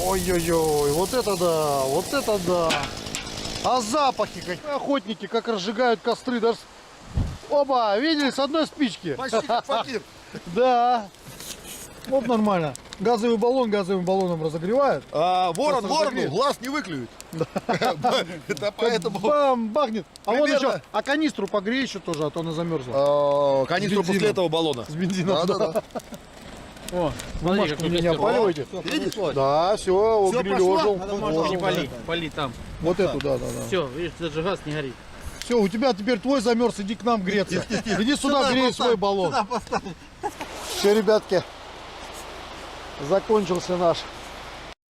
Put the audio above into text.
Ой-ой-ой, вот это да, вот это да. А запахи какие. Охотники как разжигают костры. Даже... Оба, видели, с одной спички. Почти как факир. Да. Вот нормально. Газовый баллон газовым баллоном разогревают. А ворон Просто ворону разогреет. глаз не выклюет. Это поэтому... Бам, бахнет. А вон Примерно. еще, а канистру погрей еще тоже, а то она замерзла. Канистру С после бензином. этого баллона. С бензином. Да. О, Смотри, бумажку какой не костер. опаливайте. Видишь? Да, все, Всё гриль пошло? ожил. Надо Не пали, пали там. Вот эту, да, да, да. Все, видишь, даже газ не горит. Все, у тебя теперь твой замерз, иди к нам греться. Иди сюда, грей свой баллон. Все, ребятки, закончился наш